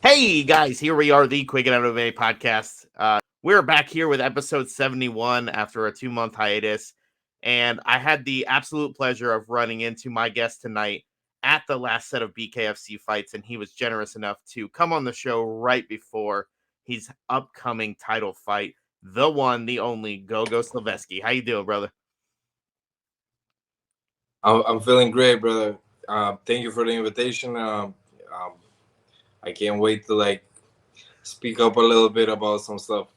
Hey guys, here we are, the Quiggin Out MMA Podcast. We're back here with episode 71 after a 2-month hiatus, and I had the absolute pleasure of running into my guest tonight at the last set of BKFC fights, and he was generous enough to come on the show right before his upcoming title fight, the one, the only Gogo Slaveski. How you doing, brother? I'm feeling great, brother. Thank you for the invitation. I can't wait to speak up a little bit about some stuff.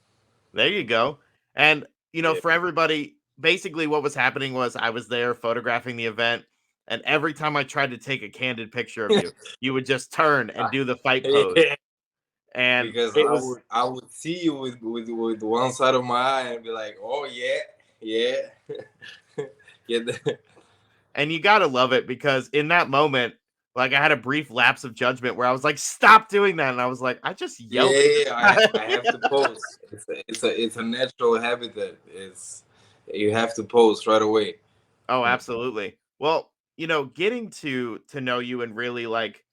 There you go. And, Yeah. for everybody, basically what was happening was I was there photographing the event. And every time I tried to take a candid picture of you, you would just turn and do the fight pose. Yeah. And Because it I was, would I would see you with one side of my eye and be like, oh yeah, yeah. and you got to love it because in that moment, like I had a brief lapse of judgment where I was like, stop doing that. And I was like, I just yelled at Yeah. this I guy. have to post. It's a natural habitat. It's You have to post right away. Oh, absolutely. Well, getting to know you and really like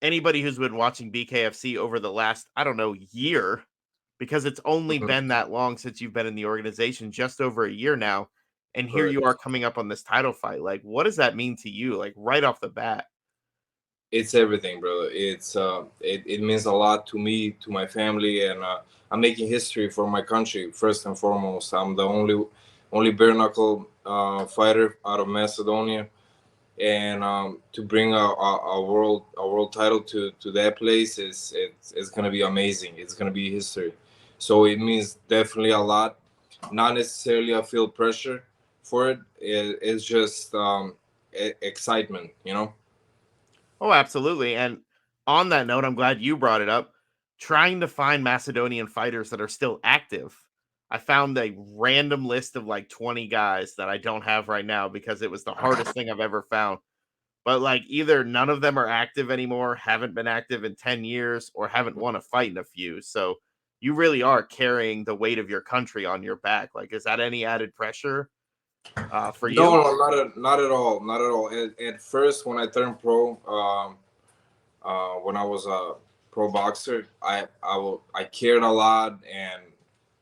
anybody who's been watching BKFC over the last, I don't know, year, because it's only Mhm. been that long since you've been in the organization, just over a year now. And here you are Correct. coming up on this title fight. Like, what does that mean to you? Like right off the bat? It's everything, brother. It means a lot to me, to my family, and I'm making history for my country first and foremost. I'm the only bare knuckle fighter out of Macedonia, and to bring a world title to that place is gonna be amazing. It's gonna be history. So it means definitely a lot. Not necessarily I feel pressure for it. It's just excitement, you know. Oh, absolutely. And on that note, I'm glad you brought it up. Trying to find Macedonian fighters that are still active. I found a random list of like 20 guys that I don't have right now because it was the hardest thing I've ever found. But like either none of them are active anymore, haven't been active in 10 years, or haven't won a fight in a few. So you really are carrying the weight of your country on your back. Like, is that any added pressure for No, you? no, not at all, not at all. At first, when I turned pro, when I was a pro boxer, I cared a lot, and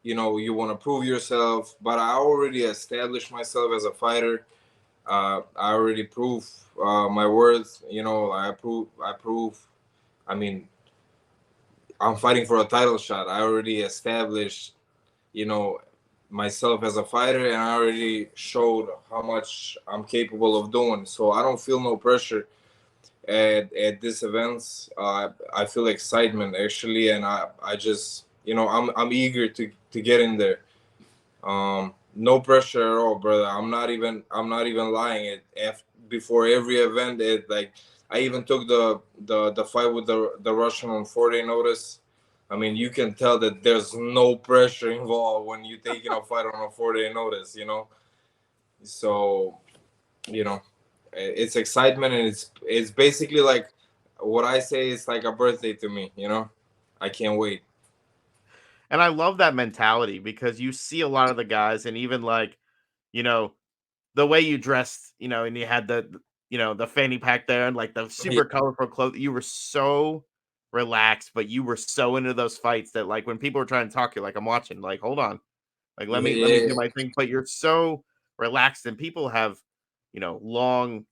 you want to prove yourself. But I already established myself as a fighter. I already proved my worth. I prove. I mean, I'm fighting for a title shot. I already established, you know, myself as a fighter, and I already showed how much I'm capable of doing. So I don't feel no pressure at these events. I feel excitement actually, and I just I'm eager to get in there. No pressure at all, brother. I'm not even lying. Before every event, I even took the fight with the Russian on 4-day notice. I mean, you can tell that there's no pressure involved when you taking a fight on a 4-day notice. So you know, it's excitement, and it's basically like what I say is like a birthday to me. I can't wait. And I love that mentality because you see a lot of the guys, and even like, you know, the way you dressed, and you had the fanny pack there and like the Yeah, super colorful clothes. You were so relaxed, but you were so into those fights that like when people were trying to talk, you're like, I'm watching, like, hold on. Like let me do yeah, my thing. But you're so relaxed, and people have, long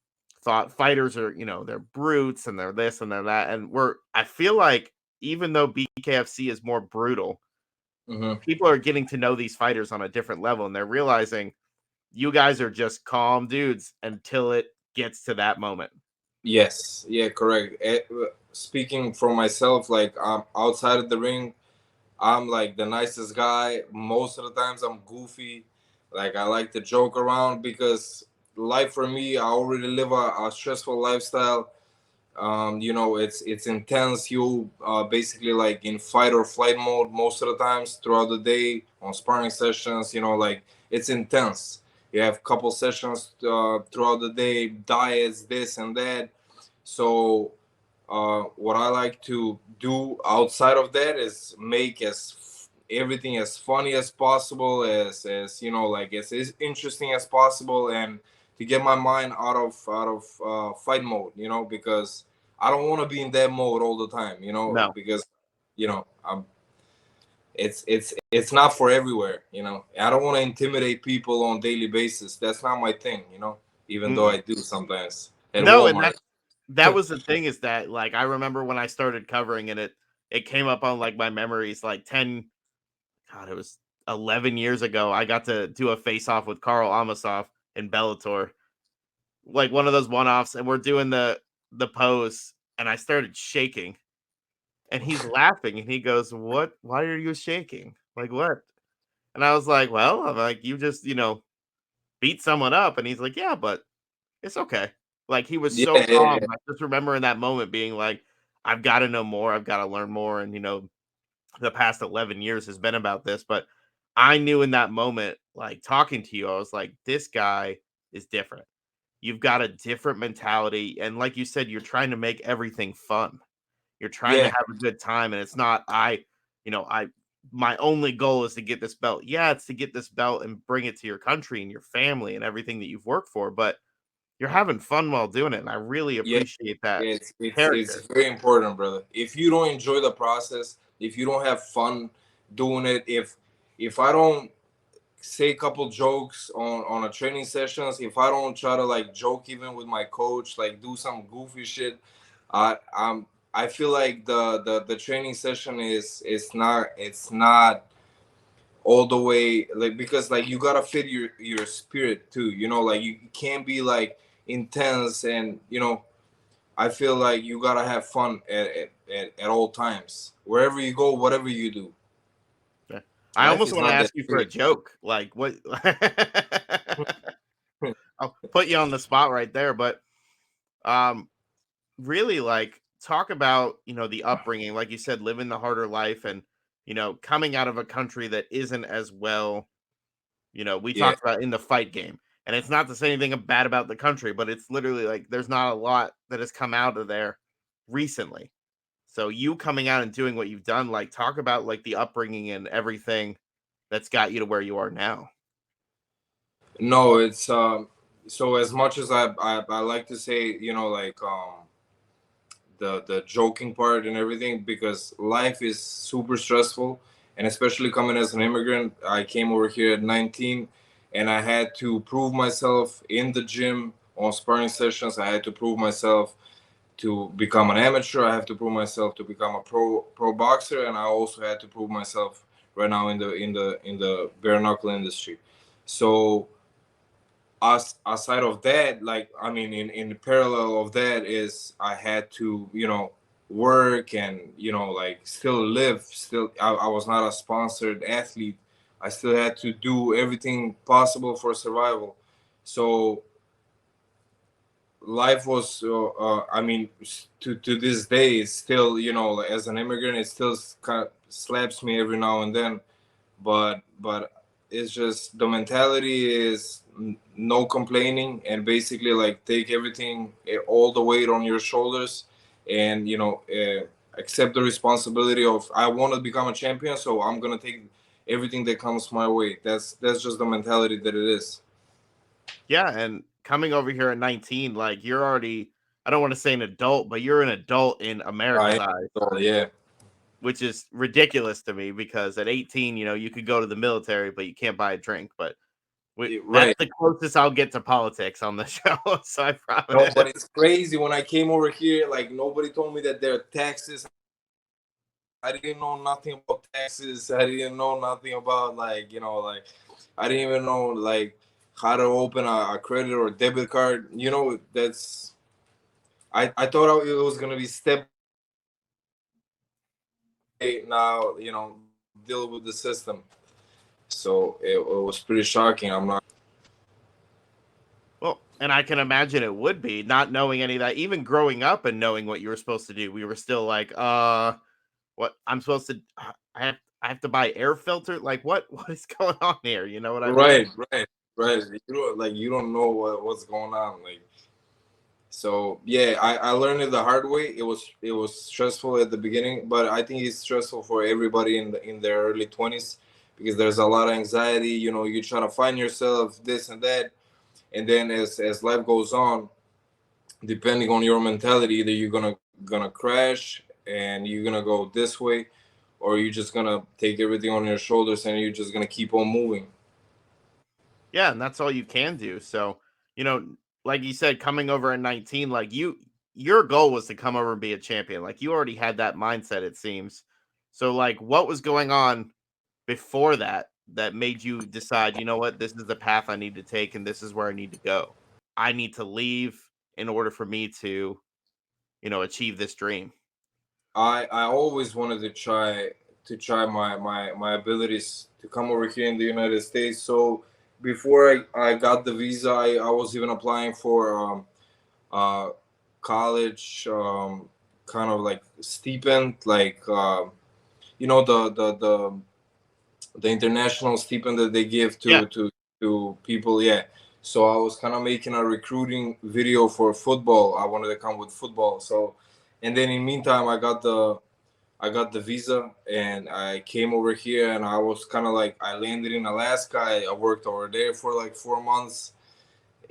thought fighters are, they're brutes and they're this and they're that. And I feel like even though BKFC is more brutal, hmm people are getting to know these fighters on a different level, and they're realizing you guys are just calm dudes until it gets to that moment. yes, yeah, correct. Speaking for myself, like outside of the ring, I'm like the nicest guy. Most of the times, I'm goofy. Like I like to joke around because life for me, I already live a stressful lifestyle. It's intense. You basically like in fight or flight mode most of the times throughout the day on sparring sessions. Like it's intense. You have couple sessions throughout the day, diets, this and that. So what I like to do outside of that is make everything as funny as possible, as like as interesting as possible, and to get my mind out of fight mode, because I don't want to be in that mode all the time, No. because you know, it's not for everywhere. You know, I don't want to intimidate people on daily basis. That's not my thing. You know, even though Mm-mm. I do sometimes at No, and Walmart. that was the thing is that like I remember when I started covering it came up on like my memories like 10 God, it was 11 years ago. I got to do a face off with Carl Amasov in Bellator. Like one of those one-offs and we're doing the pose and I started shaking and he's laughing and he goes, "What? Why are you shaking? Like what?" And I was like, "Well, I'm like you just, beat someone up." And he's like, "Yeah, but it's okay." Like he was Yeah, so yeah, calm. yeah. I just remember in that moment being like, "I've got to know more. I've got to learn more." And the past 11 years has been about this, but I knew in that moment, like talking to you, I was like, this guy is different. You've got a different mentality. And like you said, you're trying to make everything fun. You're trying to Yeah. have a good time. And it's not, my only goal is to get this belt. Yeah, it's to get this belt and bring it to your country and your family and everything that you've worked for, but you're having fun while doing it. And I really Yeah, appreciate that it's character. very important, brother. If you don't enjoy the process, if you don't have fun doing it, if I don't say a couple jokes on a training sessions, if I don't try to like joke even with my coach, like do some goofy shit, I feel like the training session is not all the way, like, because like you gotta fit your spirit too, you know, like you can't be like intense, and you know, I feel like you gotta have fun at all times, wherever you go, whatever you do. Yeah. I Life almost is want to not that ask you for a serious. joke. Like what I'll put you on the spot right there, but um really like talk about, the upbringing, like you said, living the harder life and, coming out of a country that isn't as well, we Yeah. talked about in the fight game. And it's not to say anything bad about the country, but it's literally like there's not a lot that has come out of there recently. So you coming out and doing what you've done, like talk about like the upbringing and everything that's got you to where you are now. No, it's so as much as I like to say, you know, like the joking part and everything, because life is super stressful, and especially coming as an immigrant, I came over here at 19, and I had to prove myself in the gym on sparring sessions. I had to prove myself to become an amateur. I have to prove myself to become a pro boxer, and I also had to prove myself right now in the bare knuckle industry. So aside of that, like, I mean, in parallel of that is I had to, you know, work and, you know, like still live. Still, I was not a sponsored athlete. I still had to do everything possible for survival. So life was I mean, to this day, it's still, you know, like, as an immigrant, it still kind of slaps me every now and then, but it's just the mentality is no complaining, and basically like take everything, all the weight on your shoulders, and you know, accept the responsibility of, I want to become a champion, so I'm gonna take everything that comes my way. That's just the mentality that it is. Yeah, and coming over here at 19, like you're already, I don't want to say an adult, but you're an adult in I America's eyes, so yeah. which is ridiculous to me because at 18, you could go to the military, but you can't buy a drink. But that's Right. the closest I'll get to politics on the show. So I No, promise. but it's crazy. When I came over here, like nobody told me that there are taxes. I didn't know nothing about taxes. I didn't know nothing about, like, you know, like I didn't even know like how to open a credit or debit card. You know, that's I thought it was gonna be step now. You know, deal with the system. So it was pretty shocking. I'm not. Well, and I can imagine it would be not knowing any of that, even growing up and knowing what you were supposed to do. We were still like, what I'm supposed to, I have to buy air filter. Like, what is going on here? You know what I mean? Right, right, right. You don't know what's going on. Like, so yeah, I learned it the hard way. It was stressful at the beginning, but I think it's stressful for everybody in their early 20s, because there's a lot of anxiety. You know, you try to find yourself, this and that, and then as life goes on, depending on your mentality, either you're gonna crash and you're gonna go this way, or you're just gonna take everything on your shoulders and you're just gonna keep on moving. Yeah, and that's all you can do. So, you know, like you said, coming over at 19, like your goal was to come over and be a champion. Like you already had that mindset, it seems. So, like, what was going on before that that made you decide, you know what, this is the path I need to take and this is where I need to go? I need to leave in order for me to, achieve this dream. I always wanted to try my abilities to come over here in the United States. So before I got the visa, I was even applying for uh college, kind of like stipend, like the international stipend that they give Yeah. to people. Yeah. So I was kind of making a recruiting video for football. I wanted to come with football. So, and then in meantime, I got the visa and I came over here, and I was kind of like, I landed in Alaska. I worked over there for like 4 months,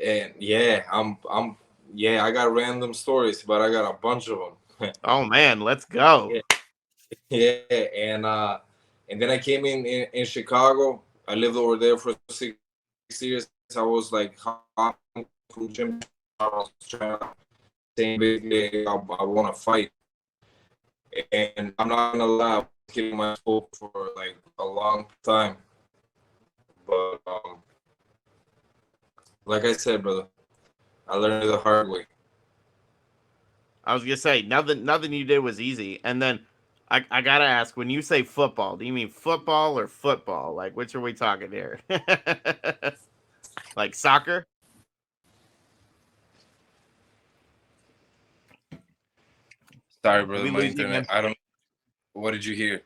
and yeah, yeah, I got random stories, but I got a bunch of them. Oh man, let's go. Yeah, yeah, and then I came in Chicago. I lived over there for 6 years. I was like hopping from gym. I was trying to say basically I want to fight, and I'm not gonna lie, I was getting my hope for like a long time. But like I said, brother, I learned it the hard way. I was gonna say nothing you did was easy. And then I gotta ask, when you say football, do you mean football or football? Like which are we talking here? Like soccer? Sorry, Did brother, we my lose you internet. again? I don't. What did you hear?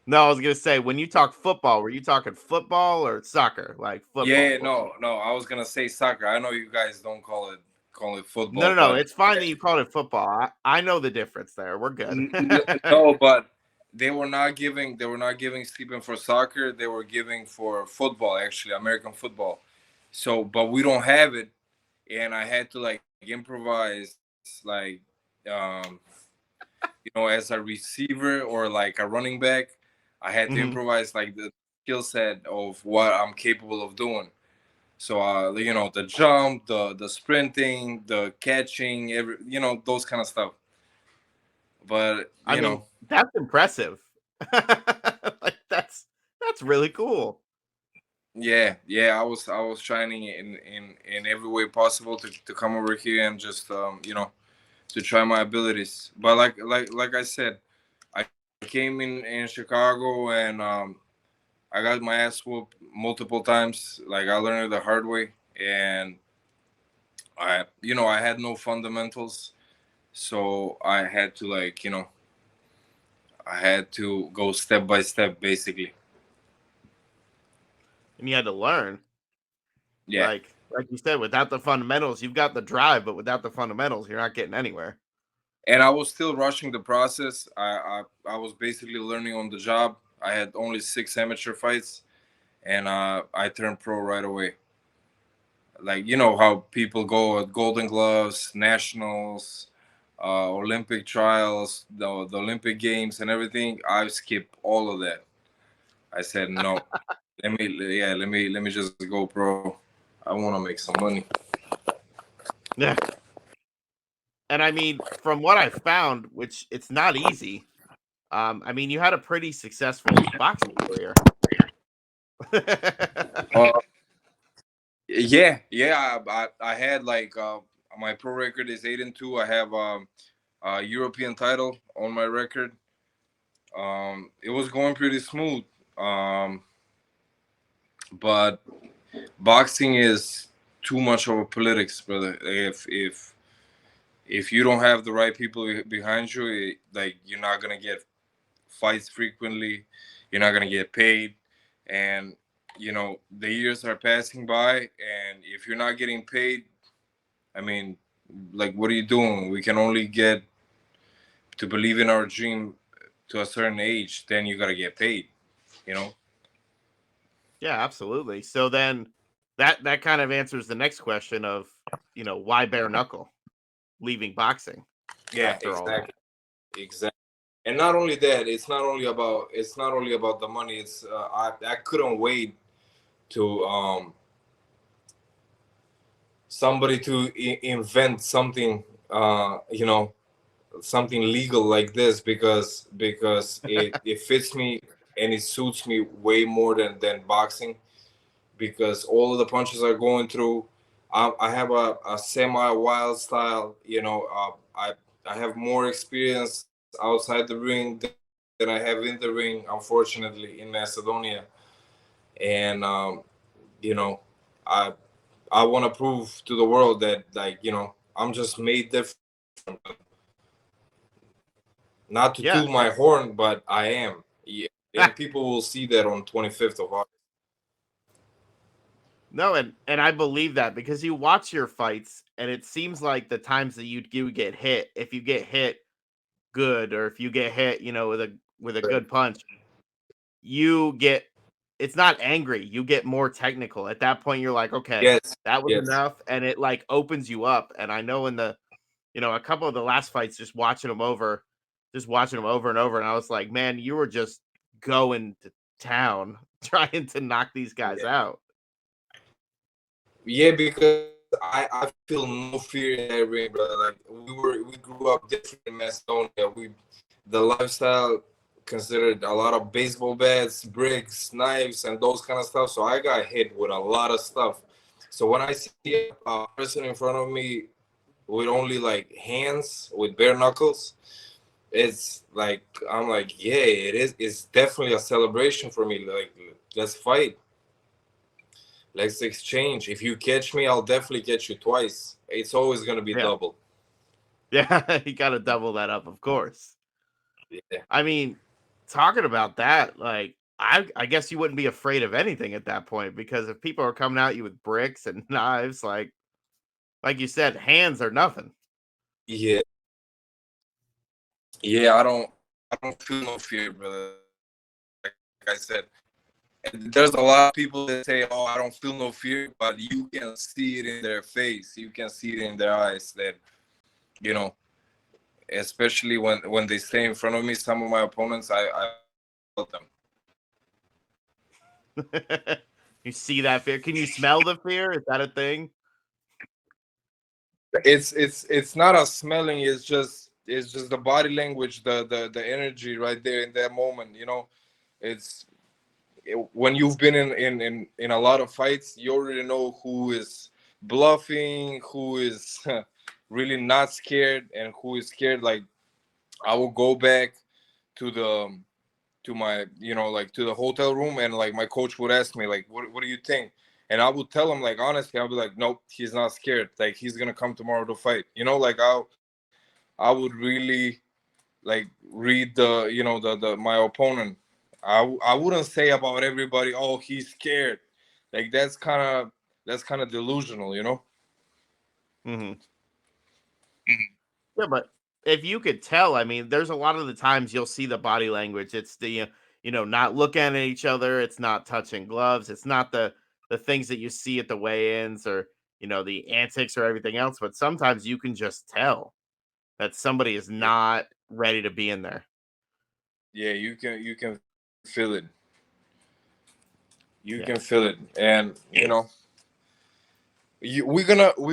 No, I was gonna say when you talk football, were you talking football or soccer? Like Yeah, football. no, no. I was gonna say soccer. I know you guys don't call it No, football, no, no. but It's fine that you called it football. I know the difference there. We're good. no, but they were not giving stipend for soccer. They were giving for football, actually, American football. So, but we don't have it, and I had to like improvise, like, um, as a receiver or like a running back. I had to Mhm. improvise like the skill set of what I'm capable of doing. So, the jump, the sprinting, the catching, those kind of stuff. But I mean, that's impressive. Like that's really cool. yeah, yeah, I was trying in every way possible to come over here and just to try my abilities. But like I said, I came in Chicago, and I got my ass whooped multiple times. Like, I learned it the hard way, and I had no fundamentals, so I had to go step by step, basically. And you had to learn. Yeah. Like you said, without the fundamentals, you've got the drive, but without the fundamentals, you're not getting anywhere. And I was still rushing the process. I was basically learning on the job. I had only 6 amateur fights, and I turned pro right away. Like, how people go at Golden Gloves, Nationals, Olympic trials, the Olympic Games, and everything. I skipped all of that. I said no. Let me just go pro. I want to make some money. Yeah. And I mean, from what I found, which it's not easy, I mean, you had a pretty successful boxing career. Uh, yeah, yeah. I had like my pro record is 8-2. I have a European title on my record. It was going pretty smooth. But boxing is too much of a politics, brother. If you don't have the right people behind you, like, you're not gonna get fights frequently. You're not gonna get paid, and the years are passing by, and if you're not getting paid, I mean, like, what are you doing? We can only get to believe in our dream to a certain age. Then you gotta get paid. You know. Yeah, absolutely. So then that kind of answers the next question of, why bare knuckle leaving boxing Yeah. after all that? Exactly. Exactly. And not only that, it's not only about the money. It's I couldn't wait to somebody to invent something, something legal like this, because it fits me and it suits me way more than boxing, because all of the punches are going through. I have a semi wild style. I have more experience outside the ring than I have in the ring, unfortunately, in Macedonia. And you know, I I want to prove to the world that, like, I'm just made different. But not to Yeah. toot my horn, but I am. Yeah. And people will see that on 25th of August. No, and I believe that because you watch your fights and it seems like the times that you get hit, if you get hit good or if you get hit, with a good punch, you get it's not angry, you get more technical. At that point you're like, "Okay, Yes, that was yes. enough," and it like opens you up. And I know in a couple of the last fights just watching them over and over, and I was like, "Man, you were just going to town trying to knock these guys Yeah. out." Yeah, because I feel no fear in that ring, brother. Like, we grew up different in Macedonia. The lifestyle considered a lot of baseball bats, bricks, knives, and those kind of stuff. So I got hit with a lot of stuff. So when I see a person in front of me with only like hands with bare knuckles, it's like, I'm like, yeah, it is. It's definitely a celebration for me. Like, let's fight. Let's exchange. If you catch me, I'll definitely catch you twice. It's always gonna be Yeah. double. Yeah, you gotta double that up, of course. Yeah. I mean, talking about that, like, I guess you wouldn't be afraid of anything at that point because if people are coming at you with bricks and knives, like you said, hands are nothing. Yeah. Yeah, I don't feel no fear, brother. Like I said. And there's a lot of people that say, "Oh, I don't feel no fear," but you can see it in their face. You can see it in their eyes that, you know, especially when they stay in front of me, some of my opponents, I felt them. You see that fear? Can you smell the fear? Is that a thing? It's not a smelling. It's just the body language, the energy right there in that moment. It's when you've been in a lot of fights, you already know who is bluffing, who is really not scared, and who is scared. Like, I will go back to the to my like to the hotel room, and like my coach would ask me like, what do you think? And I would tell him, like, honestly, I'll be like, nope, he's not scared. Like, he's gonna come tomorrow to fight. Like, I would really like read the my opponent. I wouldn't say about everybody, oh, he's scared. Like, that's kind of delusional. Mhm. Yeah, but if you could tell, I mean, there's a lot of the times you'll see the body language. It's not looking at each other. It's not touching gloves. It's not the things that you see at the weigh-ins or the antics or everything else. But sometimes you can just tell that somebody is Yeah, not ready to be in there. yeah, you can feel it. You Yeah. can feel it, and we're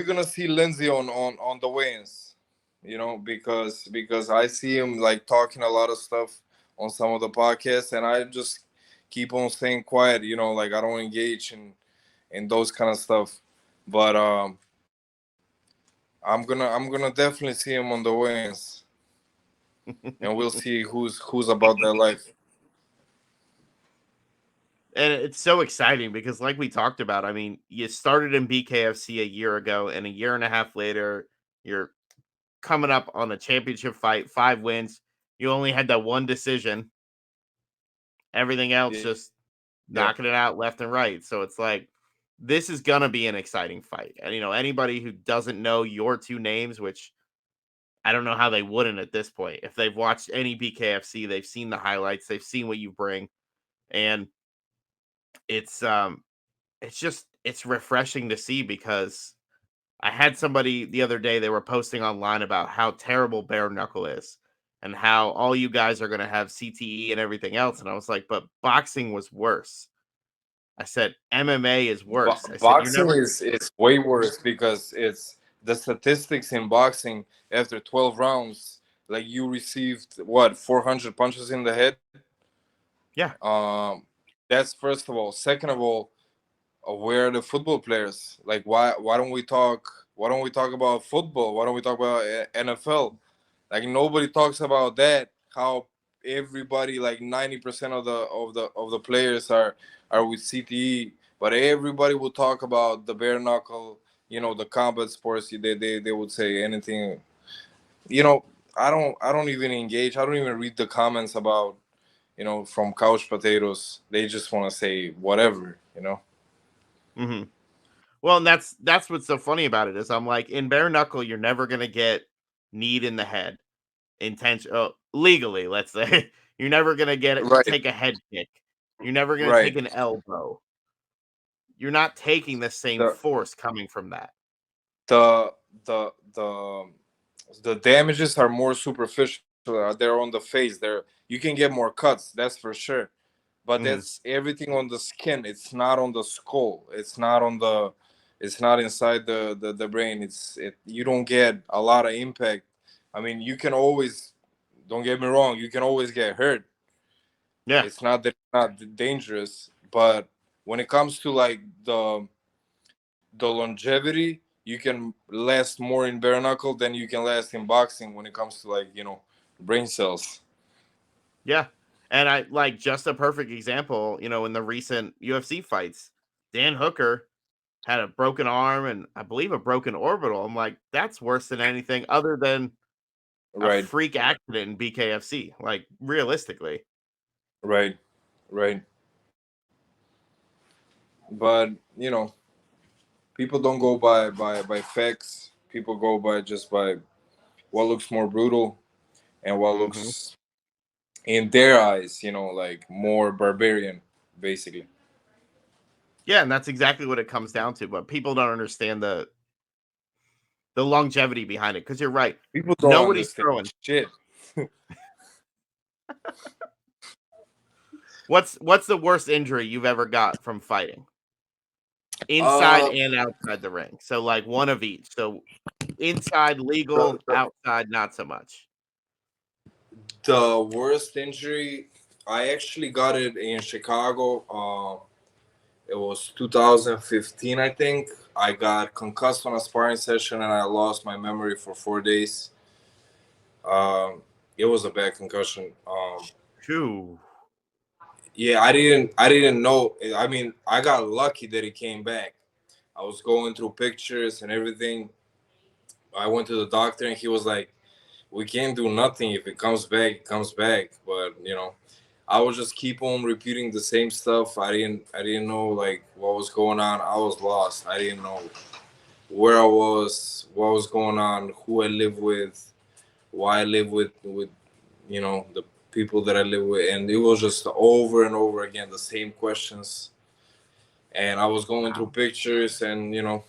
gonna see Lindsay on the weigh-ins, because I see him like talking a lot of stuff on some of the podcasts, and I just keep on staying quiet. Like, I don't engage in those kind of stuff. But I'm gonna definitely see him on the weigh-ins, and we'll see who's about their life. And it's so exciting because, like we talked about, I mean, you started in BKFC a year ago, and a year and a half later, you're coming up on a championship fight, 5 wins. You only had that one decision. Everything else Yeah, just knocking it out left and right. So it's like this is gonna be an exciting fight. And anybody who doesn't know your two names, which I don't know how they wouldn't at this point. If they've watched any BKFC, they've seen the highlights, they've seen what you bring, and it's it's refreshing to see because I had somebody the other day they were posting online about how terrible bare knuckle is. and how all you guys are going to have CTE and everything else. And I was like, but boxing was worse. I said, MMA is worse. I said, you're Boxing never. is way worse because it's the statistics in boxing after 12 rounds. Like you received what 400 punches in the head. Yeah. That's first of all. Second of all, where are the football players? Like why don't we talk about football? Why don't we talk about NFL? Like nobody talks about that. How everybody, like 90% of the players are with CTE, but everybody will talk about the bare knuckle, the combat sports. They would say anything. You know, I don't even engage. I don't even read the comments about, from couch potatoes. They just want to say whatever. Hmm. Well, and that's what's so funny about it is I'm like, in bare knuckle, you're never going to get kneed in the head. Intention legally, let's say. You're never gonna get it Right, take a head kick. You're never gonna right. take an elbow. You're not taking the same The force coming from that. the the the the damages are more superficial. They're on the face. You can get more cuts, that's for sure. But Mhm. that's everything on the skin. It's not on the skull. It's not inside the brain. You don't get a lot of impact. I mean, you can always, don't get me wrong, you can always get hurt. Yeah. It's not that it's not dangerous, but when it comes to like the longevity, you can last more in bare knuckle than you can last in boxing when it comes to like brain cells. Yeah. And I like just a perfect example, in the recent UFC fights, Dan Hooker had a broken arm and I believe a broken orbital. I'm like, that's worse than anything other than a Right, freak accident in BKFC. Like, realistically. right, right. But people don't go by facts. People go by just by what looks more brutal and what Mhm. looks in their eyes, like more barbarian, basically. Yeah, and that's exactly what it comes down to. But people don't understand the longevity behind it, because you're right. People don't Nobody's understand throwing. shit. What's the worst injury you've ever got from fighting? Inside Uh, and outside the ring. So, like, one of each. So, inside the, legal, the, outside not so much. the worst injury, I actually got it in Chicago. It was 2015, I think. I got concussed on a sparring session and I lost my memory for 4 days. Um, it was a bad concussion. Phew. Yeah, I didn't know. I mean, I got lucky that it came back. I was going through pictures and everything. I went to the doctor and he was like, "We can't do nothing. If it comes back, it comes back." But I would just keep on repeating the same stuff. I didn't know like what was going on. I was lost. I didn't know where I was, what was going on, who I live with, why I live with the people that I live with, and it was just over and over again the same questions. And I was going through Wow. pictures and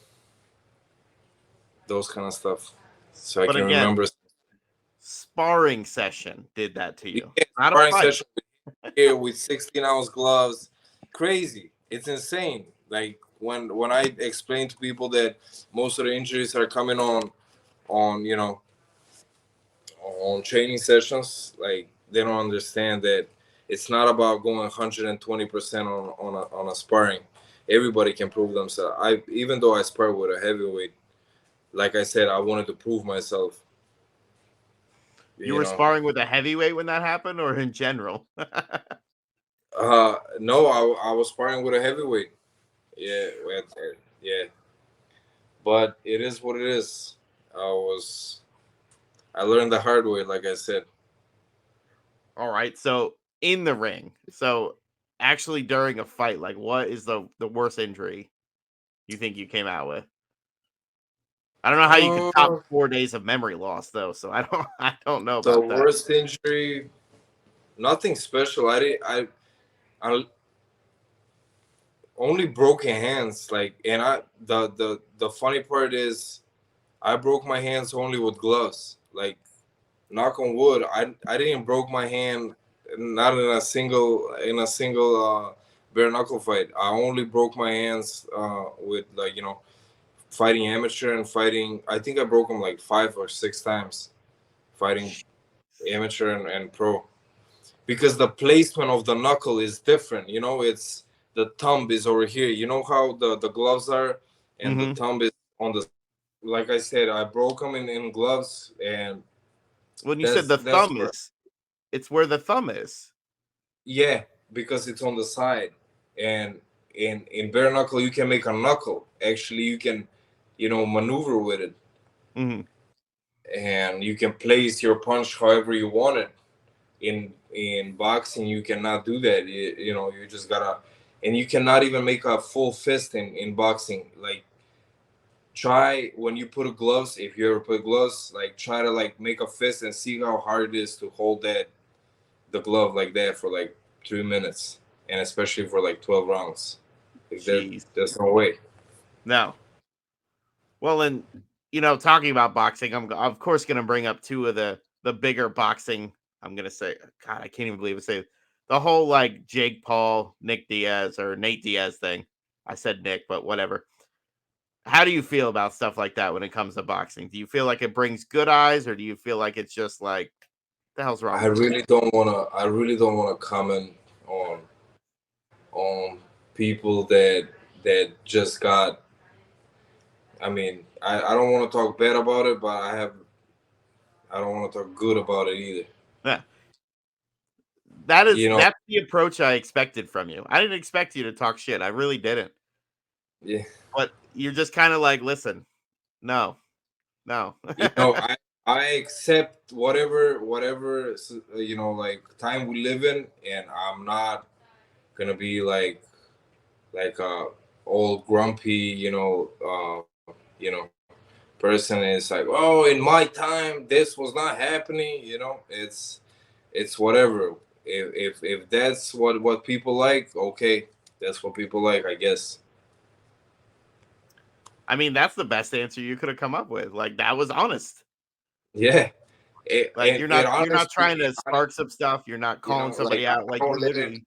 those kind of stuff, so I But can again, remember. sparring session did that to you. Yeah, Not a sparring fight. session here with 16-ounce gloves, crazy. It's insane. Like when I explain to people that most of the injuries are coming on on training sessions, like they don't understand that it's not about going 120% on a sparring. Everybody can prove themselves. I Even though I spar with a heavyweight, like I said, I wanted to prove myself. You You were know, sparring with a heavyweight when that happened, or in general? no, I was sparring with a heavyweight. Yeah, yeah, but it is what it is. I learned the hard way, like I said. All right. So, in the ring. So, actually during a fight, like, what is the worst injury you think you came out with? I don't know how you could top Uh, 4 days of memory loss though, so I don't I don't know the about that. worst injury, nothing special. I only broken hands. Like, and the funny part is, I broke my hands only with gloves. Like, knock on wood, I didn't broke my hand, not in a single bare knuckle fight. I only broke my hands with, like, fighting amateur and fighting. I think I broke them like 5 or 6 times fighting amateur and pro, because the placement of the knuckle is different. It's the thumb is over here. You know how the gloves are, and the Hmm. thumb is on the. Like I said, I broke them in gloves, and When you said that's the that's thumb where. is, it's where the thumb is. Yeah, because it's on the side, and in bare knuckle you can make a knuckle. Actually, you can, maneuver with it, Hmm. and you can place your punch however you want it. In boxing, you cannot do that. You just gotta, and you cannot even make a full fist in boxing. Like, try when you put gloves. If you ever put gloves, like, try to like make a fist and see how hard it is to hold the glove like that for like 3 minutes, and especially for like 12 rounds. Like, Jeez. there's no way. No. Well, and talking about boxing, I'm of course going to bring up two of the bigger boxing. I'm going to say, God, I can't even believe it. Say the whole like Jake Paul, Nick Diaz, or Nate Diaz thing. I said Nick, but whatever. How do you feel about stuff like that when it comes to boxing? Do you feel like it brings good eyes, or do you feel like it's just like the hell's wrong I with you? really don't wanna. I really don't wanna comment on people that just got. I mean, I don't want to talk bad about it, but I don't want to talk good about it either. Yeah, You know, that's the approach I expected from you. I didn't expect you to talk shit. I really didn't. yeah, But you're just kind of like, listen, no, no. I accept whatever like time we live in, and I'm not gonna be like old grumpy, person is like, oh, in my time this was not happening. It's whatever. If that's what people like, okay, that's what people like, I guess. I mean, that's the best answer you could have come up with. Like that was honest. Yeah, Like and it you're not honestly, trying to spark some stuff. You're not calling like somebody out. I Like don't you're let it. literally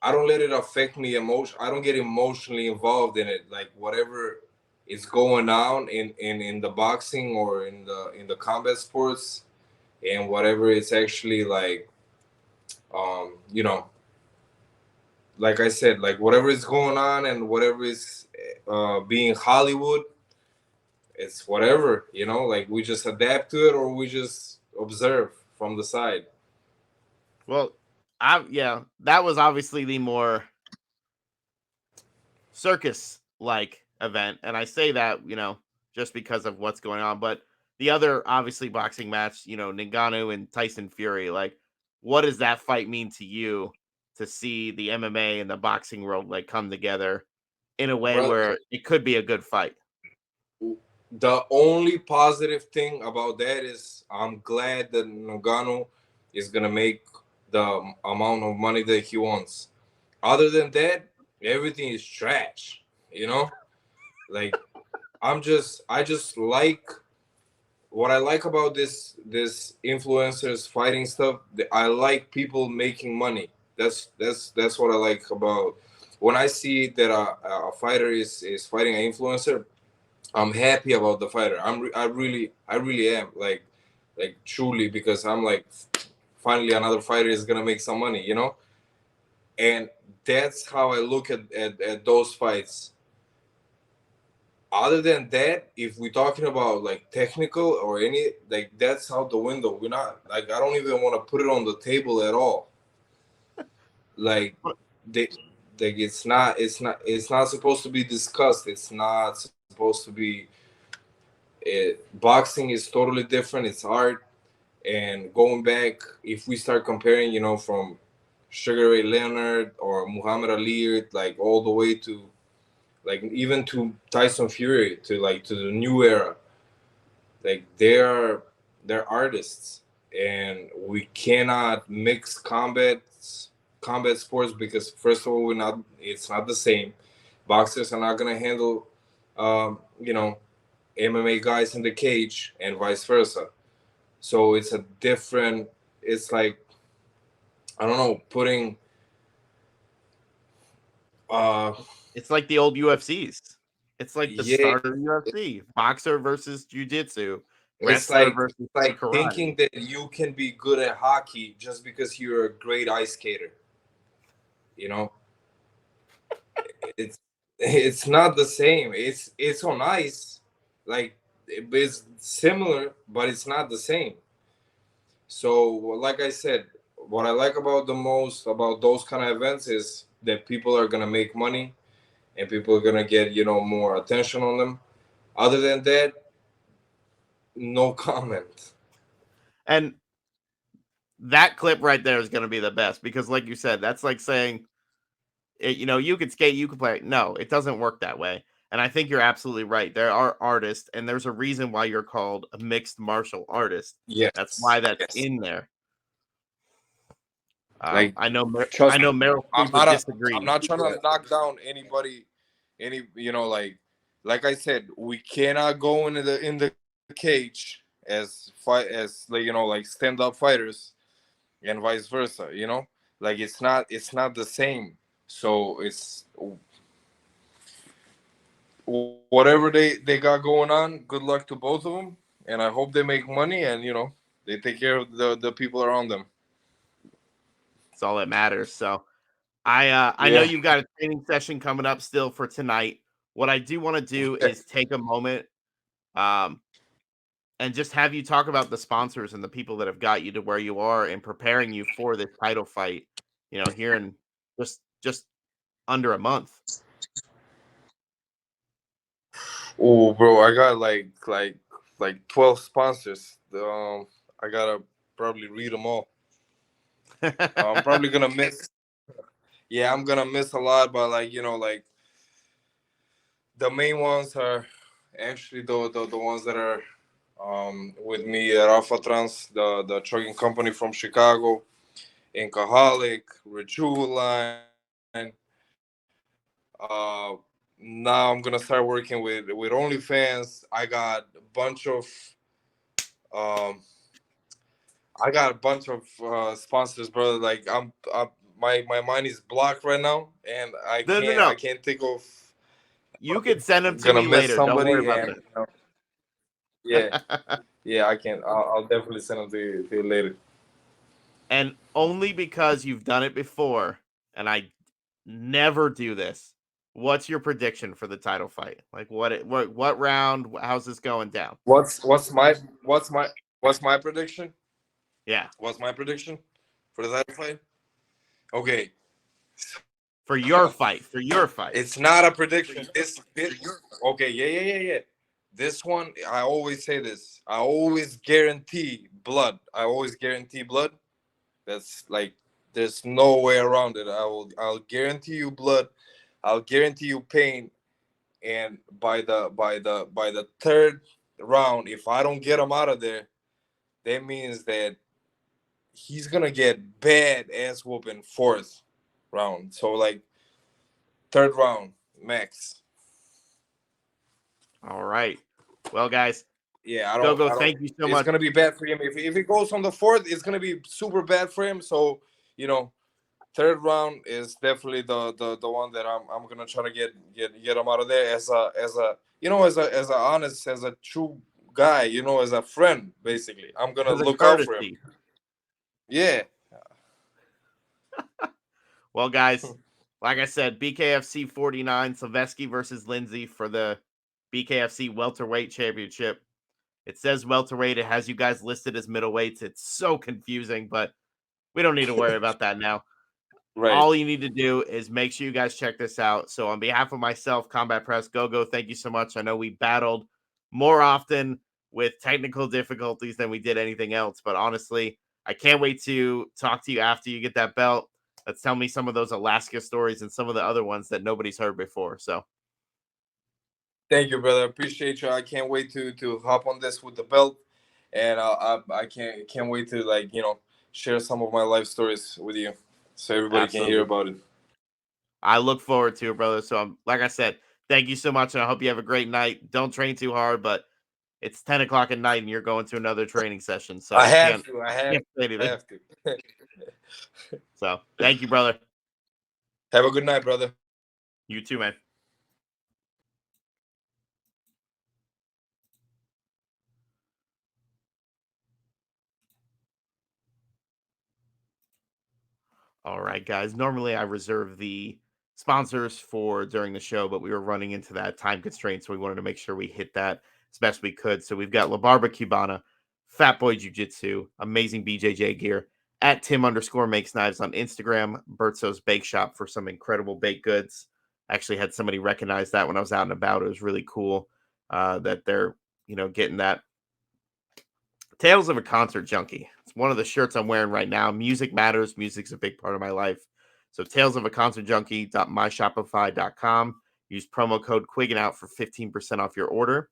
I don't let it affect me emotion. I don't get emotionally involved in it. Like, whatever is going on in the boxing or in the combat sports, and whatever it's actually like, um, you know, like I said, like whatever is going on and whatever is being Hollywood, it's whatever. Like, we just adapt to it, or we just observe from the side. well. I yeah, that was obviously the more circus like event, and I say that just because of what's going on. But the other obviously boxing match, Ngannou and Tyson Fury. Like, what does that fight mean to you to see the MMA and the boxing world like come together in a way Brother, where it could be a good fight? the only positive thing about that is I'm glad that Nagano is gonna make the amount of money that he wants. Other than that, everything is trash. You know, like, I just like what I like about this influencers fighting stuff. I like people making money. That's what I like about when I see that a fighter is fighting an influencer. I'm happy about the fighter. I really am, like truly, because I'm like, finally another fighter is gonna make some money, and that's how I look at those fights. Other than that, if we're talking about like technical or any, like, that's out the window. We're not, like, I don't even want to put it on the table at all. Like, they like, it's not supposed to be discussed. It's not supposed to be. Boxing is totally different. It's art. And going back, if we start comparing, from Sugar Ray Leonard or Muhammad Ali, like all the way to, like, even to Tyson Fury, to like to the new era, like, they're artists, and we cannot mix combat sports, because first of all, we're not it's not the same. Boxers are not gonna handle, um, you know, MMA guys in the cage, and vice versa. So it's a different. It's like, I don't know, putting uh It's like the old UFCs. It's like the yeah, start of UFC. Boxer versus jiu-jitsu, it's wrestler like versus thinking karate. that you can be good at hockey just because you're a great ice skater. You know, it's not the same. It's on ice, like it's similar, but it's not the same. So, like I said, what I like about the most about those kind of events is that people are gonna make money and people are gonna get, more attention on them. Other than that, no comment. And that clip right there is going to be the best because, like you said, that's like saying, you could skate, you could play. No, it doesn't work that way. And I think you're absolutely right. There are artists, and there's a reason why you're called a mixed martial artist. That's Yes, why that's yes. in there. Like, I know, I trust me, know Meryl I'm Streep would not I'm disagree. not trying to knock down anybody. Like I said, we cannot go into the cage as like, like stand up fighters and vice versa. Like it's not the same. So it's whatever they got going on. Good luck to both of them, and I hope they make money and they take care of the people around them. It's all that matters. So I know Yeah. you've got a training session coming up still for tonight. What I do want to do is take a moment um, and just have you talk about the sponsors and the people that have got you to where you are and preparing you for this title fight. Here in just under a month. Oh, bro, I got like 12 sponsors. I gotta probably read them all. I'm probably gonna miss. Yeah, I'm gonna miss a lot, but like the main ones are actually the ones that are with me at Alpha Trans, the trucking company from Chicago, Incaholic, Rejuveline. Uh, Now I'm gonna start working with OnlyFans. I got a bunch of um I got a bunch of sponsors, brother. Like my mind is blocked right now, and I No, no, can't I no. can't think of. You could send them to Gonna me miss later. Don't worry somebody, about and yeah, that. yeah, I can. I'll definitely send them to you later. And only because you've done it before, and I never do this. What's your prediction for the title fight? Like what round? How's this going down? What's my prediction? Yeah, What's my prediction for the title fight? Okay, for your fight, for your fight. it's not a prediction. This okay, yeah. This one, I always say this. I always guarantee blood. I always guarantee blood. That's like there's no way around it. I'll guarantee you blood. I'll guarantee you pain. And by the third round, if I don't get him out of there, that means that he's gonna get bad ass whooping fourth round. So like third round max. All right. Well, guys, Yeah, Gogo, I don't. thank you so It's much. gonna be bad for him. If it goes on the fourth, it's gonna be super bad for him. So you know, third round is definitely the one that I'm gonna try to get him out of there as a honest, as a true guy, as a friend. Basically, I'm gonna As a look out for him. courtesy. Yeah. Well, guys, like I said, BKFC 49, Slaveski versus Lindsay for the BKFC welterweight championship. It says welterweight. It has you guys listed as middleweights. It's so confusing, but we don't need to worry about that now. Right. All you need to do is make sure you guys check this out. So, on behalf of myself, Combat Press, Gogo, thank you so much. I know we battled more often with technical difficulties than we did anything else, but honestly, I can't wait to talk to you after you get that belt. Let's tell me some of those Alaska stories and some of the other ones that nobody's heard before. So, Thank you, brother. Appreciate you. I can't wait to hop on this with the belt, and I can't wait to share some of my life stories with you, so everybody can hear absolutely. about it. I look forward to it, brother. So, like I said, thank you so much. And I hope you have a great night. Don't train too hard, but it's 10 o'clock at night and you're going to another training session. So I I have can't to. I say have. I anything. have to. So thank you, brother. Have a good night, brother. You too, man. All right, guys. Normally I reserve the sponsors for during the show, but we were running into that time constraint, so we wanted to make sure we hit that as best we could. So we've got La Barba Cubana, Fat Boy Jiu Jitsu, amazing BJJ gear, at Tim underscore makes knives on Instagram, Bertzo's Bake Shop for some incredible baked goods. Actually had somebody recognize that when I was out and about. It was really cool that they're getting that. Tales of a Concert Junkie. It's one of the shirts I'm wearing right now. Music matters. Music's a big part of my life. So Tales of a Concert Junkie.myshopify.com. Use promo code Quiggin Out for 15% off your order.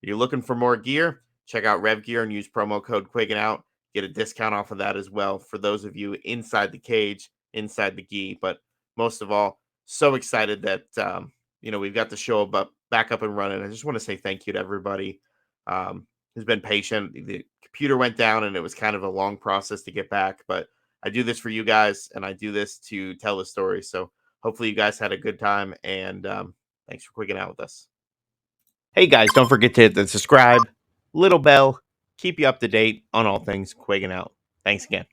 If you're looking for more gear, check out Rev Gear and use promo code Quiggin Out. Get a discount off of that as well for those of you inside the cage, inside the gi. But most of all, so excited that we've got the show back up and running. I just want to say thank you to everybody who's been patient. The computer went down and it was kind of a long process to get back, but I do this for you guys and I do this to tell the story. So hopefully you guys had a good time and thanks for clicking out with us. Hey guys, don't forget to hit the subscribe, little bell, keep you up to date on all things Quiggin Out. Thanks again.